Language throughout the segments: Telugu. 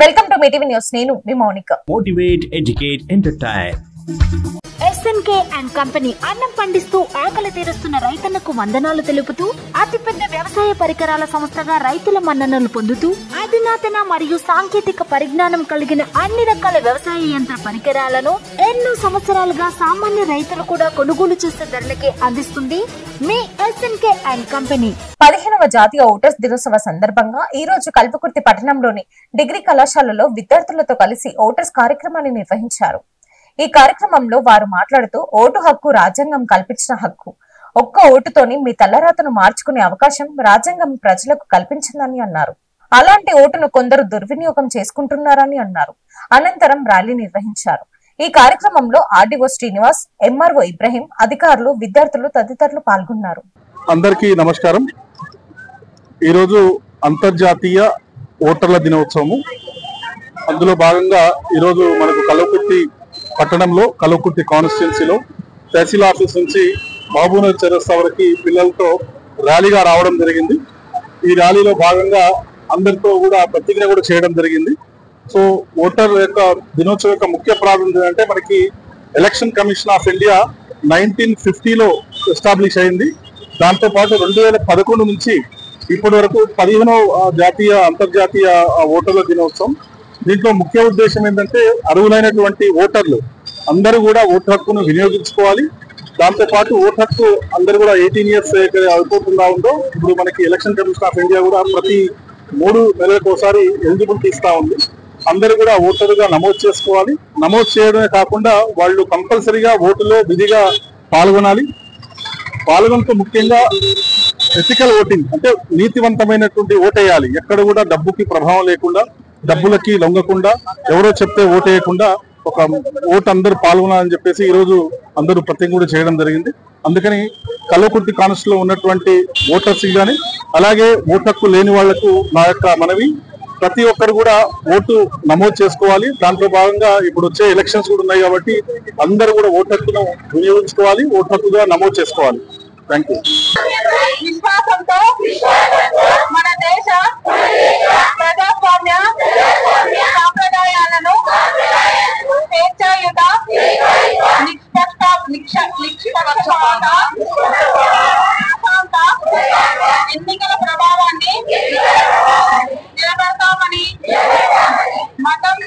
Welcome to Mee TV news. నేను మీ Mounika. Motivate, educate, entertain. SNK and company అన్నం పండిస్తూ ఆకలి తీరుస్తున్న రైతన్నకు వందనాలు తెలుపుతూ అతిపెద్ద వ్యవసాయ పరికరాల సంస్థగా రైతుల మన్ననలు పొందుతూ అధునాతన మరియు సాంకేతిక పరిజ్ఞానం కలిగిన అన్ని రకాల వ్యవసాయ యంత్ర పరికరాలను ఎన్నో సంవత్సరాలుగా సామాన్య రైతులు కూడా కొనుగోలు చేసే ధరలకే అందిస్తుంది మీ ఎస్ఎన్కే అండ్ కంపెనీ. 15వ జాతీయ ఓటర్స్ దినోత్సవ సందర్భంగా ఈ రోజు కల్పకుర్తి పట్టణంలోని డిగ్రీ కళాశాలలో విద్యార్థులతో కలిసి ఓటర్స్ కార్యక్రమాన్ని నిర్వహించారు. ఈ కార్యక్రమంలో వారు మాట్లాడుతూ ఓటు హక్కు రాజ్యాంగం కల్పించిన హక్కు. ఒక్క ఓటుతోని మీ తలరాతను మార్చుకునే అవకాశం రాజ్యాంగం ప్రజలకు కల్పించిందని అన్నారు. అలాంటి ఓటును కొందరు దుర్వినియోగం చేసుకుంటున్నారని అన్నారు. అనంతరం ర్యాలీ నిర్వహించారు. ఈ కార్యక్రమంలో ఆర్డీఓ శ్రీనివాస్, ఎంఆర్ఓ ఇబ్రహీం, అధికారులు, విద్యార్థులు తదితరులు పాల్గొన్నారు. అందరికీ నమస్కారం. ఈరోజు అంతర్జాతీయ ఓటర్ల దినోత్సవము. అందులో భాగంగా ఈరోజు మనకు కల్వకుర్తి పట్టణంలో కల్వకుర్తి కాన్స్టిట్యున్సీలో తహసీల్ ఆఫీస్ నుంచి మహబూబ్నగర్ చౌరస్తా వరకు పిల్లలతో ర్యాలీగా రావడం జరిగింది. ఈ ర్యాలీలో భాగంగా అందరితో కూడా ప్రతిజ్ఞ కూడా చేయడం జరిగింది. సో ఓటర్ యొక్క దినోత్సవం యొక్క ముఖ్య ప్రాధాన్యత అంటే మనకి ఎలక్షన్ కమిషన్ ఆఫ్ ఇండియా 1950లో ఎస్టాబ్లిష్ అయింది. దాంతోపాటు 2011 నుంచి ఇప్పటి వరకు 15వ జాతీయ అంతర్జాతీయ ఓటర్ల దినోత్సవం. దీంట్లో ముఖ్య ఉద్దేశం ఏంటంటే అర్హులైనటువంటి ఓటర్లు అందరూ కూడా ఓటు హక్కును వినియోగించుకోవాలి. దాంతోపాటు ఓటు హక్కు అందరూ కూడా 18 ఇయర్స్ అయిపోతుందా ఉందో ఇప్పుడు మనకి ఎలక్షన్ కమిషన్ ఆఫ్ ఇండియా కూడా ప్రతి 3 నెలలకు ఒకసారి ఎలిజిబిలిటీ ఇస్తా ఉంది. అందరూ కూడా ఓటరుగా నమోదు చేసుకోవాలి. నమోదు చేయడమే కాకుండా వాళ్ళు కంపల్సరీగా ఓటులో విధిగా పాల్గొనాలి. పాల్గొనతో ముఖ్యంగా ఎథికల్ ఓటింగ్ అంటే నీతివంతమైనటువంటి ఓటేయాలి. ఎక్కడ కూడా డబ్బుకి ప్రభావం లేకుండా, డబ్బులకి లొంగకుండా, ఎవరో చెప్తే ఓటేయకుండా ఒక ఓటు అందరూ పాల్గొనాలని చెప్పేసి ఈరోజు అందరూ ప్రతిజ్ఞ కూడా చేయడం జరిగింది. అందుకని కల్వకుర్తి కాన్స్టిట్యూన్సీలో ఉన్నటువంటి ఓటర్స్ కానీ అలాగే ఓటు హక్కు లేని వాళ్లకు నా యొక్క మనవి, ప్రతి ఒక్కరు కూడా ఓటు నమోదు చేసుకోవాలి. దాంట్లో భాగంగా ఇప్పుడు వచ్చే ఎలక్షన్స్ కూడా ఉన్నాయి కాబట్టి అందరూ కూడా ఓటు హక్కును వినియోగించుకోవాలి, ఓటు హక్కుగా నమోదు చేసుకోవాలి. Thank you. విశ్వాసంతో మన దేశ ప్రజాస్వామ్య సాంప్రదాయాలను స్వేచ్ఛాయుత నిష్పక్షపాత ఎన్నికల ప్రభావాన్ని నిలబెడతామని మతం,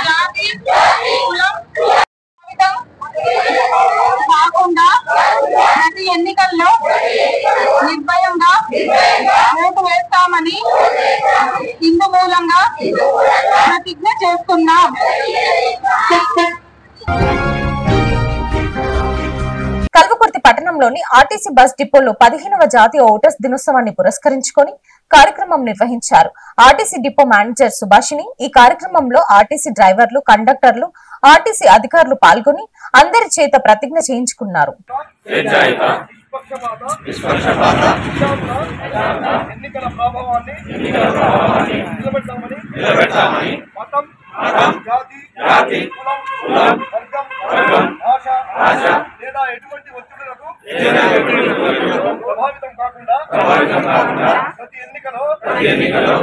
జాతి, కులం కాకుండా ప్రతి ఎన్నికల్లో నిర్భయంగా ఓటు వేస్తామని ఇందు మూలంగా ప్రతిజ్ఞ చేస్తున్నాం. కల్వకుర్తి పట్టణంలోని ఆర్టీసీ బస్ డిపోలో 15వ జాతీయ ఓటర్స్ దినోత్సవాన్ని పురస్కరించుకొని కార్యక్రమం నిర్వహించారు. ఆర్టీసీ డిపో మేనేజర్ సుభాషిణి ఈ కార్యక్రమంలో ఆర్టీసీ డ్రైవర్లు, కండక్టర్లు, ఆర్టీసీ అధికారులు పాల్గొని అందరి చేత ప్రతిజ్ఞ చేయించుకున్నారు. ఎటువంటి ఒత్తిడులకు ప్రభావితం కాకుండా ప్రతి ఎన్నికలో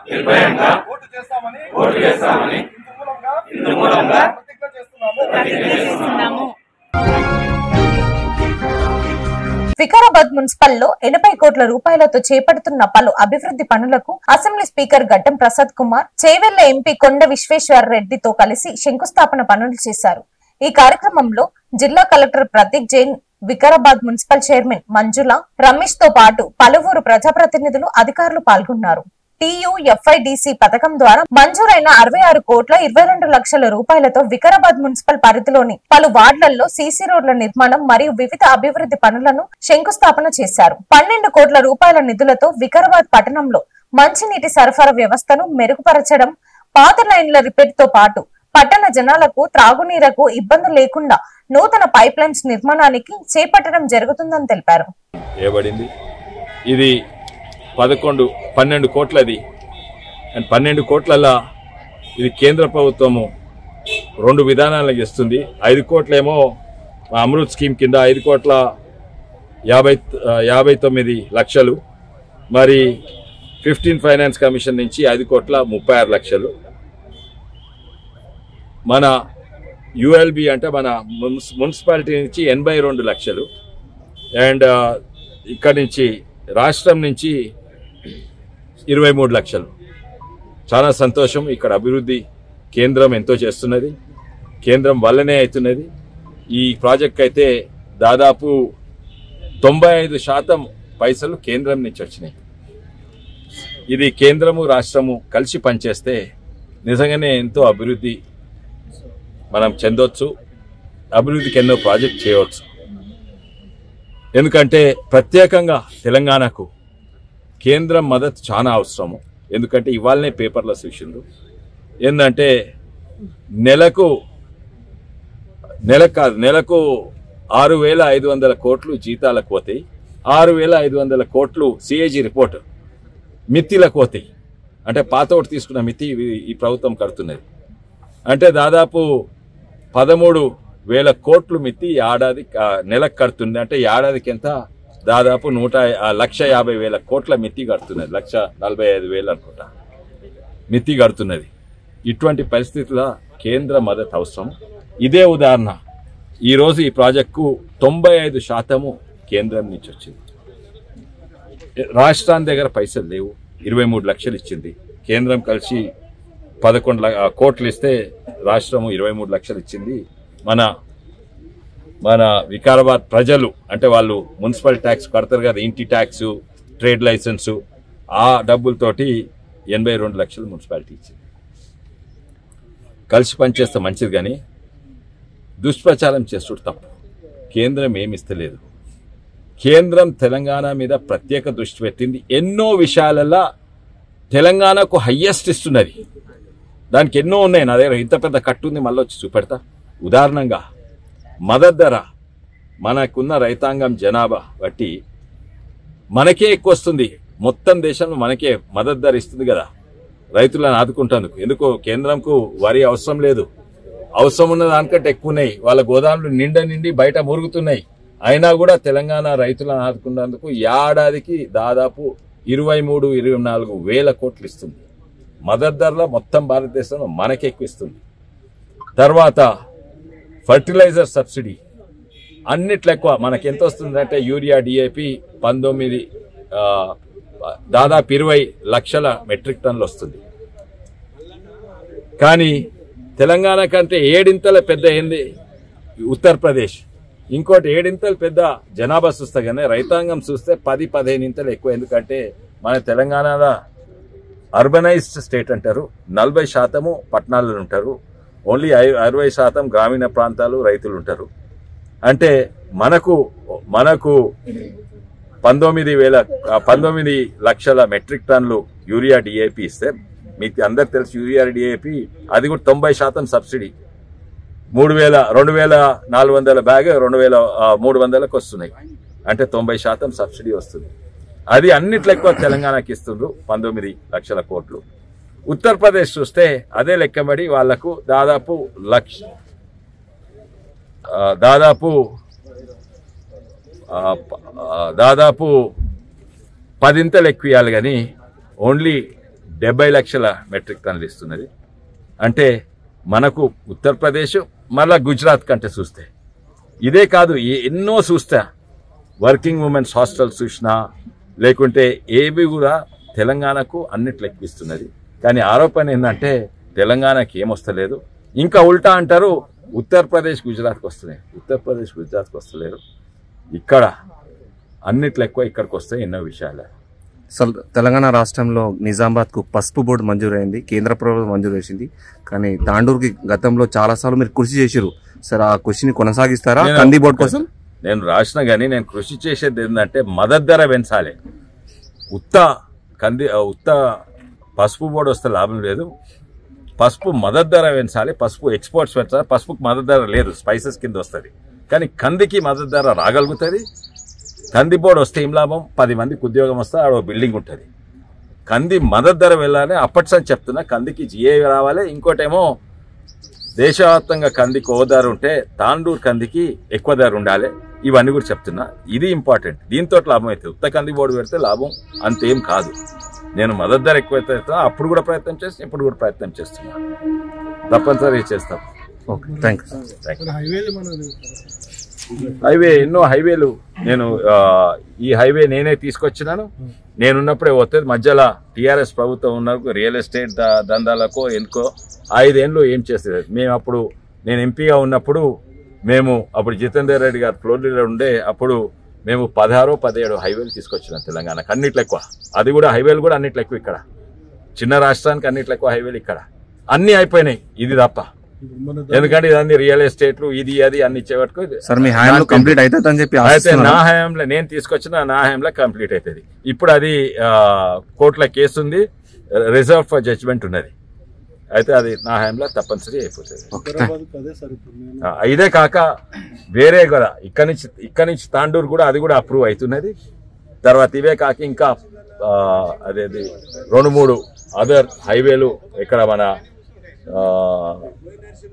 నిర్భయంగా ఓటు చేస్తామని ఇందు మూలంగా ప్రతిజ్ఞ చేస్తున్నాము. వికారాబాద్ మున్సిపల్లో 80 కోట్ల రూపాయలతో చేపడుతున్న పలు అభివృద్ధి పనులకు అసెంబ్లీ స్పీకర్ గడ్డం ప్రసాద్ కుమార్ చేవెళ్ల ఎంపీ కొండ విశ్వేశ్వర రెడ్డితో కలిసి శంకుస్థాపన పనులు చేశారు. ఈ కార్యక్రమంలో జిల్లా collector Prateek Jain, Vikarabad municipal chairman Manjula, Ramesh తో పాటు పలువురు ప్రజాప్రతినిధులు, అధికారులు పాల్గొన్నారు. TUFIDC పథకం ద్వారా మంజూరైన 66 కోట్ల 22 లక్షల రూపాయలతో వికారాబాద్ మున్సిపల్ పరిధిలోని పలు వార్డులలో సీసీ రోడ్ల నిర్మాణం మరియు వివిధ అభివృద్ధి పనులను శంకుస్థాపన చేశారు. 12 కోట్ల రూపాయల నిధులతో వికారాబాద్ పట్టణంలో మంచినీటి సరఫరా వ్యవస్థను మెరుగుపరచడం, పాత లైన్ల రిపేర్ తో పాటు పట్టణ జనాలకు త్రాగునీరుకు ఇబ్బంది లేకుండా నూతన పైప్ లైన్స్ నిర్మాణానికి చేపట్టడం జరుగుతుందని తెలిపారు. ఇది 12 కోట్లది. అండ్ 12 కోట్లలో ఇది కేంద్ర ప్రభుత్వము 2 విధానాలకు ఇస్తుంది. 5 కోట్లేమో అమృత్ స్కీమ్ కింద 5 కోట్ల 59 లక్షలు, మరి 15 ఫైనాన్స్ కమిషన్ నుంచి 5,36,00,000. మన యుఎల్బి అంటే మన మున్సిపాలిటీ నుంచి 82 లక్షలు. అండ్ ఇక్కడి నుంచి రాష్ట్రం నుంచి 23 లక్షలు. చాలా సంతోషం. ఇక్కడ అభివృద్ధి కేంద్రం ఎంతో చేస్తున్నది, కేంద్రం వల్లనే అవుతున్నది. ఈ ప్రాజెక్ట్ అయితే దాదాపు 95% పైసలు కేంద్రం నుంచి వచ్చినాయి. ఇది కేంద్రము రాష్ట్రము కలిసి పనిచేస్తే నిజంగానే ఎంతో అభివృద్ధి మనం చెందొచ్చు, అభివృద్ధికి ఎన్నో ప్రాజెక్ట్ చేయవచ్చు. ఎందుకంటే ప్రత్యేకంగా తెలంగాణకు కేంద్రం మద్దతు చాలా అవసరము. ఎందుకంటే ఇవాళనే పేపర్లో చూసిండ్రు ఏంటంటే నెలకు 6,500 కోట్లు జీతాలకు పోతాయి, 6,500 కోట్లు సిఏజీ రిపోర్ట్ మిత్తిలకు పోతాయి. అంటే పాత ఒకటి తీసుకున్న మిత్తి ఈ ప్రభుత్వం కడుతున్నది. అంటే దాదాపు 13,000 కోట్లు మిత్తి ఏడాది నెలకు కడుతుంది. అంటే ఏడాదికి ఎంత? దాదాపు 1,50,000 కోట్ల మిత్తి కడుతున్నది. 1,45,000 అనుకుంటా మిత్తి కడుతున్నది. ఇటువంటి పరిస్థితుల్లో కేంద్ర మద్దతు అవసరం. ఇదే ఉదాహరణ. ఈరోజు ఈ ప్రాజెక్టుకు 95% కేంద్రం నుంచి వచ్చింది. రాష్ట్రాన్ని దగ్గర పైసలు లేవు. 23 లక్షలు ఇచ్చింది కేంద్రం, కలిసి 11 కోట్లు ఇస్తే రాష్ట్రము 23 లక్షలు ఇచ్చింది. మన వికారాబాద్ ప్రజలు అంటే వాళ్ళు మున్సిపల్ ట్యాక్స్ కడతారు కదా, ఇంటి ట్యాక్స్, ట్రేడ్ లైసెన్సు, ఆ డబ్బులతోటి 82 లక్షలు మున్సిపాలిటీ ఇచ్చింది. కలిసి పనిచేస్తే మంచిది, కానీ దుష్ప్రచారం చేస్తుడు తప్పు. కేంద్రం ఏమిస్తలేదు. కేంద్రం తెలంగాణ మీద ప్రత్యేక దృష్టి పెట్టింది. ఎన్నో విషయాలలో తెలంగాణకు హయ్యెస్ట్ ఇస్తున్నది. దానికి ఎన్నో ఉన్నాయి. నా దగ్గర ఇంత పెద్ద కట్టు ఉంది, మళ్ళీ వచ్చి చూపెడతా. ఉదాహరణంగా మద్దతు ధర మనకున్న రైతాంగం జనాభా బట్టి మనకే ఎక్కువ వస్తుంది. మొత్తం దేశంలో మనకే మద్దతు ధర ఇస్తుంది కదా రైతులను ఆదుకుంటేందుకు. ఎందుకో కేంద్రంకు వరి అవసరం లేదు, అవసరం ఉన్న దానికంటే ఎక్కువ ఉన్నాయి. వాళ్ళ గోదాములు నిండి బయట మురుగుతున్నాయి. అయినా కూడా తెలంగాణ రైతులను ఆదుకున్నందుకు ఏడాదికి దాదాపు 23-24 వేల కోట్లు ఇస్తుంది. మద్దతు ధరలో మొత్తం భారతదేశంలో మనకే ఎక్కువ ఇస్తుంది. తర్వాత ఫర్టిలైజర్ సబ్సిడీ అన్నిట్లో ఎక్కువ. మనకి ఎంత వస్తుందంటే యూరియా, డిఏపి 19 దాదాపు 20 లక్షల మెట్రిక్ టన్నులు వస్తుంది. కానీ తెలంగాణ కంటే 7 ఇంతల పెద్ద ఏంది ఉత్తరప్రదేశ్. ఇంకోటి 7 ఇంతలు పెద్ద జనాభా చూస్తే కానీ రైతాంగం చూస్తే 10-15 ఇంతలు ఎక్కువ. ఎందుకంటే మన తెలంగాణలో అర్బనైజ్డ్ స్టేట్ అంటారు, 40% పట్టణాల్లో ఉంటారు, ఓన్లీ 60% గ్రామీణ ప్రాంతాలు రైతులు ఉంటారు. అంటే మనకు 19 లక్షల మెట్రిక్ టన్నులు యూరియా, డిఏపి ఇస్తే మీకు అందరు తెలుసు యూరియా, డిఏపి అది కూడా 90% సబ్సిడీ. 2,400 బ్యాగ్ 2,300కు వస్తున్నాయి. అంటే 90% సబ్సిడీ వస్తుంది. అది అన్నిట్లో ఎక్కువ తెలంగాణకి ఇస్తుండ్రు 19 లక్షల కోట్లు. ఉత్తరప్రదేశ్ చూస్తే అదే లెక్కబడి వాళ్లకు దాదాపు 10 ఇంతలు ఎక్కువ ఇవ్వాలి, కానీ ఓన్లీ 70 లక్షల మెట్రిక్ టన్నులు ఇస్తున్నది. అంటే మనకు ఉత్తరప్రదేశ్ మళ్ళా గుజరాత్ కంటే చూస్తే ఇదే కాదు, ఎన్నో చూస్తా. వర్కింగ్ ఉమెన్స్ హాస్టల్స్ చూసినా లేకుంటే ఏవి కూడా తెలంగాణకు అన్నిట్లు ఎక్కువిస్తున్నది. కానీ ఆరోపణ ఏంటంటే తెలంగాణకి ఏమొస్తలేదు. ఇంకా ఉల్టా అంటారు ఉత్తరప్రదేశ్ గుజరాత్కి వస్తున్నాయి. ఉత్తరప్రదేశ్ గుజరాత్కి వస్తలేరు. ఇక్కడ అన్నిట్లు ఎక్కువ, ఇక్కడికి వస్తాయి ఎన్నో విషయాలు. అసలు తెలంగాణ రాష్ట్రంలో నిజామాబాద్కు పసుపు బోర్డు మంజూరైంది, కేంద్ర ప్రభుత్వం మంజూరు చేసింది. కానీ తాండూరుకి గతంలో చాలాసార్లు మీరు కృషి చేశారు. సార్ ఆ కృషిని కొనసాగిస్తారా కంది బోర్డు కోసం? నేను రాసిన కానీ నేను కృషి చేసేది ఏంటంటే మద్దతు ధర పెంచాలి. ఉత్త పసుపు బోర్డు వస్తే లాభం లేదు. పసుపు మద్దతు ధర పెంచాలి, పసుపు ఎక్స్పోర్ట్స్ పెంచాలి. పసుపుకు మద్దతు ధర లేదు, స్పైసెస్ కింద వస్తుంది. కానీ కందికి మద్దతు ధర రాగలుగుతుంది. కంది బోర్డు వస్తే ఏం లాభం? 10 మందికి ఉద్యోగం వస్తే ఆడ బిల్డింగ్ ఉంటుంది. కంది మద్దతు ధర వెళ్ళాలి. అప్పటిసని చెప్తున్నా కందికి జిఏ రావాలి. ఇంకోటేమో దేశవ్యాప్తంగా కందికి ఓ ధర ఉంటే తాండూరు కందికి ఎక్కువ ధర ఉండాలి. ఇవన్నీ కూడా చెప్తున్నా. ఇది ఇంపార్టెంట్. దీంతో లాభం అవుతుంది. ఉత్త కంది బోర్డు పెడితే లాభం అంతేం కాదు. నేను మద్దతు ధర ఎక్కువైతే అప్పుడు కూడా ప్రయత్నం చేస్తాను, ఇప్పుడు కూడా ప్రయత్నం చేస్తున్నా, తప్పనిసరి చేస్తాం. Okay, thank you. హైవే ఎన్నో హైవేలు నేను ఈ హైవే నేనే తీసుకొచ్చినాను. నేనున్నప్పుడే వస్తుంది, మధ్యలో టీఆర్ఎస్ ప్రభుత్వం ఉన్నప్పుడు రియల్ ఎస్టేట్ దందాలకు ఎందుకో 5 ఏళ్ళు ఏం చేసేది. మేము అప్పుడు నేను ఎంపీగా ఉన్నప్పుడు మేము అప్పుడు జితేందర్ రెడ్డి గారు ఫ్లోర్ లీడర్ ఉండే అప్పుడు మేము 16-17 హైవేలు తీసుకొచ్చినాం తెలంగాణకు, అన్నిట్లో ఎక్కువ. అది కూడా హైవేలు కూడా అన్నిట్లో ఎక్కువ ఇక్కడ, చిన్న రాష్ట్రానికి అన్నిట్లో ఎక్కువ హైవేలు ఇక్కడ. అన్నీ అయిపోయినాయి ఇది తప్ప, ఎందుకంటే ఇదన్నీ రియల్ ఎస్టేట్లు ఇది అది అన్ని ఇచ్చేవరకు సార్ మీ హయాంలో కంప్లీట్ అవుతుంది అని చెప్పి అయితే నా హయాంలో నేను తీసుకొచ్చిన నా హయాంలో కంప్లీట్ అవుతుంది. ఇప్పుడు అది కోర్టులో కేసు ఉంది, రిజర్వ్ ఫర్ జడ్జ్మెంట్ ఉన్నది. అయితే అది నా హయాంలో తప్పనిసరి అయిపోతుంది. ఇదే కాక వేరే కూడా ఇక్కడ నుంచి తాండూరు కూడా అది కూడా అప్రూవ్ అవుతున్నది. తర్వాత ఇవే కాక ఇంకా అదేది 2-3 అదర్ హైవేలు ఇక్కడ మన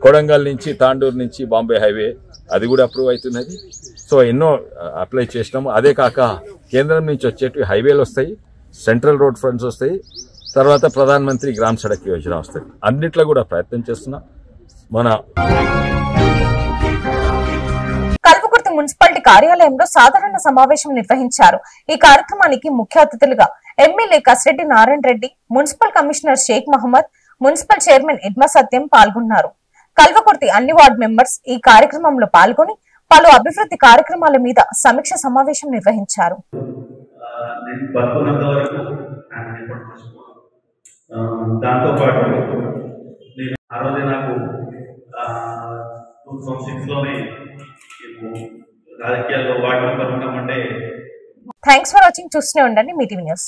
కొడంగల్ నుంచి తాండూరు నుంచి బాంబే హైవే అది కూడా అప్రూవ్ అవుతున్నది. సో ఎన్నో అప్లై చేసినాము. అదే కాక కేంద్రం నుంచి వచ్చేటివి హైవేలు వస్తాయి, సెంట్రల్ రోడ్ ఫండ్స్ వస్తాయి, తర్వాత ప్రధాన మంత్రి గ్రామ సడక్ యోజన వస్తుంది. అన్నిట్లో కూడా ప్రయత్నం చేస్తున్నాం. మన కల్వకుర్తి మున్సిపాలిటీ కార్యాలయంలో సాధారణ సమావేశం నిర్వహించారు. ఈ కార్యక్రమానికి ముఖ్య అతిథులుగా MLA Kasireddy Narayana Reddy, municipal commissioner Shaik Mohammed, municipal chairman Edma Satyam పాల్గొన్నారు. కల్వకుర్తి అన్ని వార్డు మెంబర్స్ ఈ కార్యక్రమంలో పాల్గొని పలు అభివృద్ధి కార్యక్రమాల మీద సమీక్ష సమావేశం నిర్వహించారు. దాంతోపాటు నేను ఆ రోజే నాకు 2006లోనే రాజకీయాల్లో వార్డు మెంబర్ ఉన్నామంటే. Thanks for watching. చూస్తూనే ఉండండి మీ టీవీ న్యూస్.